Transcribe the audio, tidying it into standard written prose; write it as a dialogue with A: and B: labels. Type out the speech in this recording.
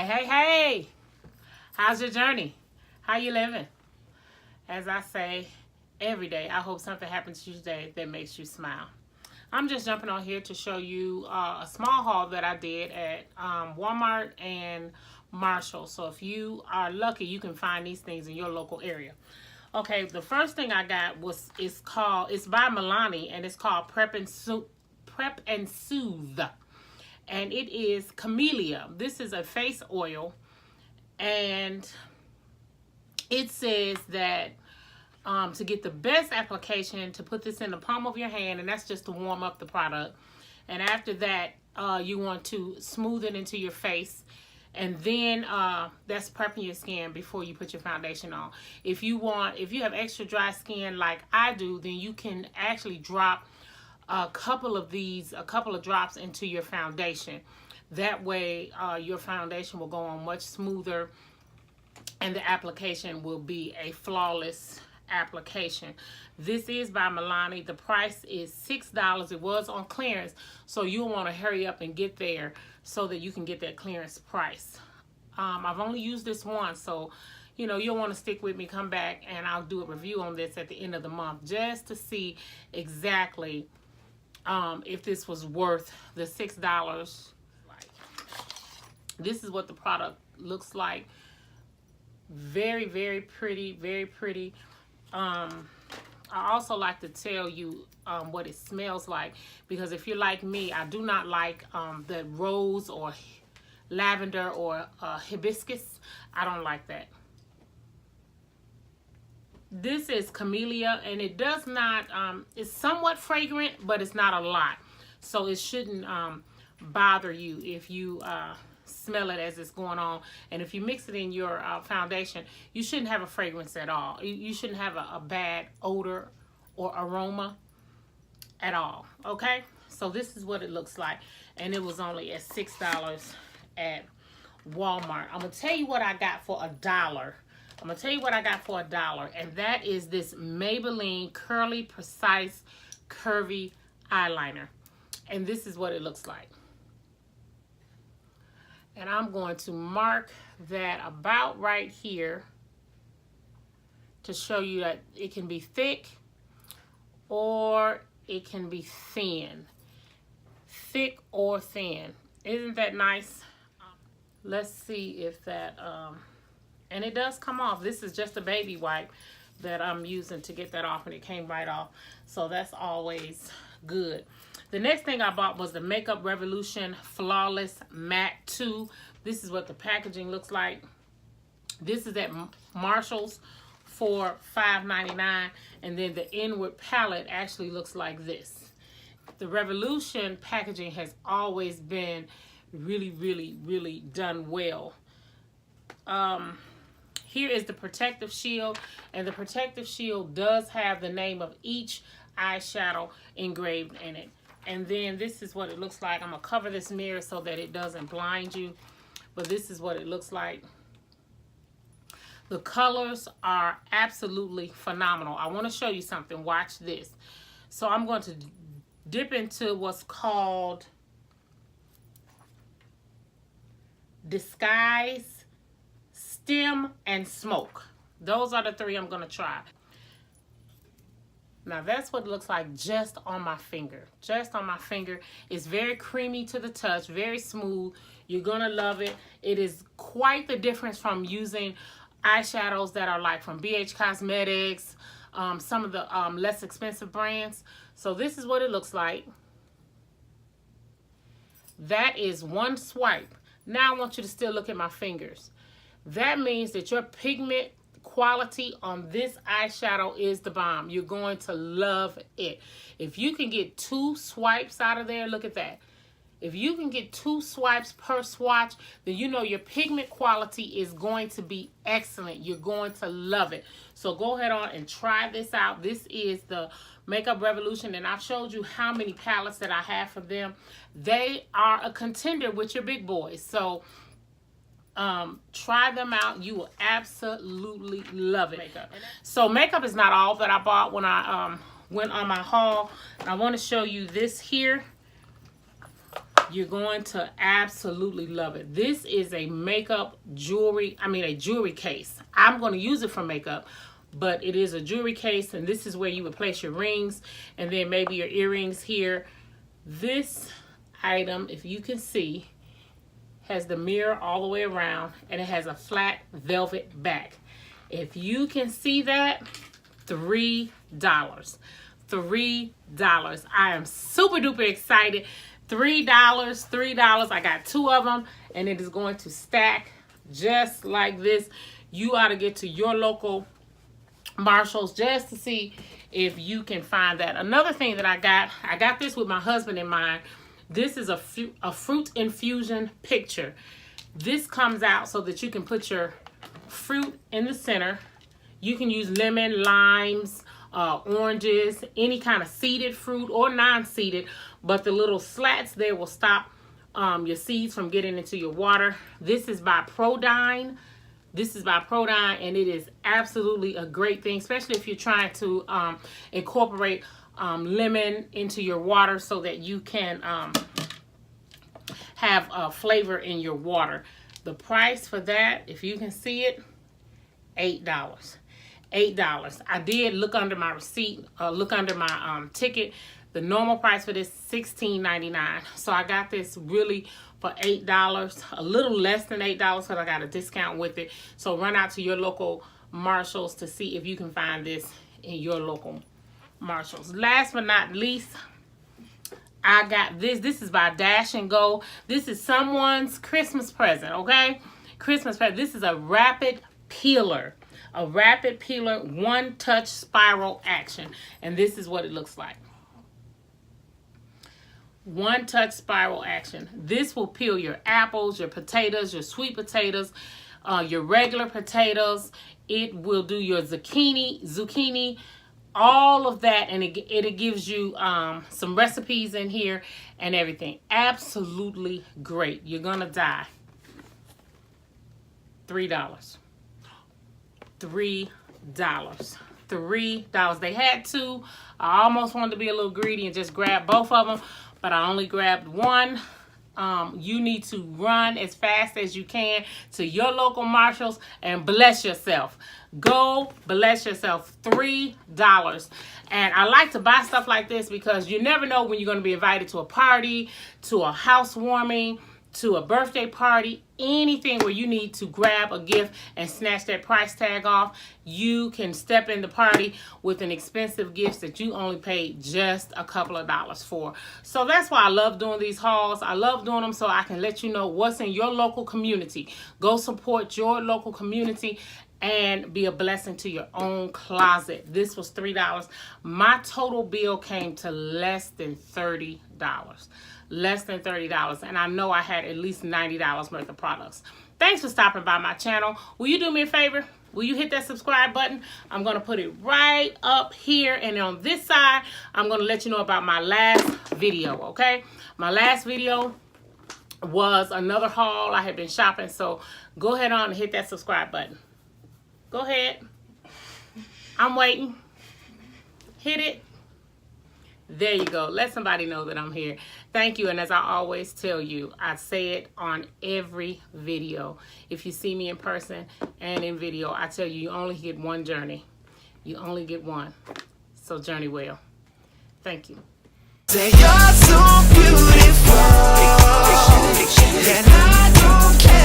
A: Hey, how's your journey? How you living? As I say every day, I hope something happens to you today that makes you smile. I'm just jumping on here to show you a small haul that I did at Walmart and Marshall. So if you are lucky, you can find these things in your local area. Okay, the first thing I got it's by Milani, and it's called Prep and Soothe. And it is Camellia. This is a face oil, and it says that to get the best application, to put this in the palm of your hand, and that's just to warm up the product. And after that, you want to smooth it into your face, and then that's prepping your skin before you put your foundation on. If you have extra dry skin like I do, then you can actually drop a couple of drops into your foundation. That way your foundation will go on much smoother, and the application will be a flawless application. This is by Milani. The price is $6. It was on clearance, so you'll want to hurry up and get there so that you can get that clearance price. I've only used this once, so you'll want to stick with me. Come back and I'll do a review on this at the end of the month, just to see exactly if this was worth the $6. This is what the product looks like. Very, very pretty, very pretty. I also like to tell you what it smells like, because if you're like me, I do not like the rose or lavender or hibiscus. I don't like that. This is Camellia, and it does not, it's somewhat fragrant, but it's not a lot. So it shouldn't bother you if you smell it as it's going on. And if you mix it in your foundation, you shouldn't have a fragrance at all. You shouldn't have a bad odor or aroma at all. Okay? So this is what it looks like. And it was only at $6 at Walmart. I'm going to tell you what I got for $1. I'm going to tell you what I got for $1, and that is this Maybelline Curly Precise Curvy Eyeliner. And this is what it looks like. And I'm going to mark that about right here to show you that it can be thick or it can be thin. Thick or thin. Isn't that nice? Let's see if that... and it does come off. This is just a baby wipe that I'm using to get that off, and it came right off. So that's always good. The next thing I bought was the Makeup Revolution Flawless Matte 2. This is what the packaging looks like. This is at Marshall's for $5.99. And then the inward palette actually looks like this. The Revolution packaging has always been really, really, really done well. Here is the protective shield, and the protective shield does have the name of each eyeshadow engraved in it. And then this is what it looks like. I'm going to cover this mirror so that it doesn't blind you, but this is what it looks like. The colors are absolutely phenomenal. I want to show you something. Watch this. So I'm going to dip into what's called Disguise, Stem, and Smoke. Those are the three I'm going to try. Now that's what it looks like just on my finger. Just on my finger. It's very creamy to the touch, very smooth. You're going to love it. It is quite the difference from using eyeshadows that are like from BH Cosmetics, some of the less expensive brands. So this is what it looks like. That is one swipe. Now I want you to still look at my fingers. That means that your pigment quality on this eyeshadow is the bomb. You're going to love it. If you can get 2 swipes out of there, look at that. If you can get 2 swipes per swatch, then you know your pigment quality is going to be excellent. You're going to love it. So go ahead on and try this out. This is the Makeup Revolution, and I've showed you how many palettes that I have for them. They are a contender with your big boys. So try them out. You will absolutely love it. So makeup is not all that I bought when I went on my haul. I want to show you this here. You're going to absolutely love it. This is a makeup jewelry, a jewelry case. I'm going to use it for makeup, but it is a jewelry case, and this is where you would place your rings and then maybe your earrings here. This item, if you can see, has the mirror all the way around, and it has a flat velvet back. If you can see that, $3. $3. I am super duper excited. $3. I got 2 of them, and it is going to stack just like this. You ought to get to your local Marshalls just to see if you can find that. Another thing that I got this with my husband in mind. This is a fruit infusion picture. This comes out so that you can put your fruit in the center. You can use lemon, limes, oranges, any kind of seeded fruit or non-seeded, but the little slats there will stop your seeds from getting into your water. This is by Prodyne. And it is absolutely a great thing, especially if you're trying to incorporate lemon into your water so that you can have a flavor in your water. The price for that, if you can see it, $8. $8. I did look under my receipt, look under my ticket. The normal price for this $16.99. So I got this really for $8, a little less than $8 because I got a discount with it. So run out to your local Marshalls to see if you can find this in your local Marshalls. Last but not least, I got this. This is by Dash and Go. This is someone's Christmas present, okay? Christmas present. This is a rapid peeler. A rapid peeler, one-touch spiral action. And this is what it looks like. One-touch spiral action. This will peel your apples, your potatoes, your sweet potatoes, your regular potatoes. It will do your zucchini, all of that, and it gives you some recipes in here and everything. Absolutely great. You're gonna die. $3. $3. $3. They had 2. I almost wanted to be a little greedy and just grab both of them, but I only grabbed one. You need to run as fast as you can to your local Marshalls and bless yourself. Go bless yourself. $3. And I like to buy stuff like this because you never know when you're going to be invited to a party, to a housewarming, to a birthday party, anything where you need to grab a gift and snatch that price tag off. You can step in the party with an expensive gift that you only paid just a couple of dollars for. So that's why I love doing these hauls. I love doing them so I can let you know what's in your local community. Go support your local community and be a blessing to your own closet. This was $3. My total bill came to less than $30. Less than $30. And I know I had at least $90 worth of products. Thanks for stopping by my channel. Will you do me a favor? Will you hit that subscribe button? I'm going to put it right up here. And on this side, I'm going to let you know about my last video, okay? My last video was another haul. I had been shopping. So go ahead on and hit that subscribe button. Go ahead. I'm waiting. Hit it. There you go. Let somebody know that I'm here. Thank you. And as I always tell you, I say it on every video. If you see me in person and in video, I tell you, you only get one journey. You only get one. So journey well. Thank you.
B: Say you're so beautiful, and I don't care.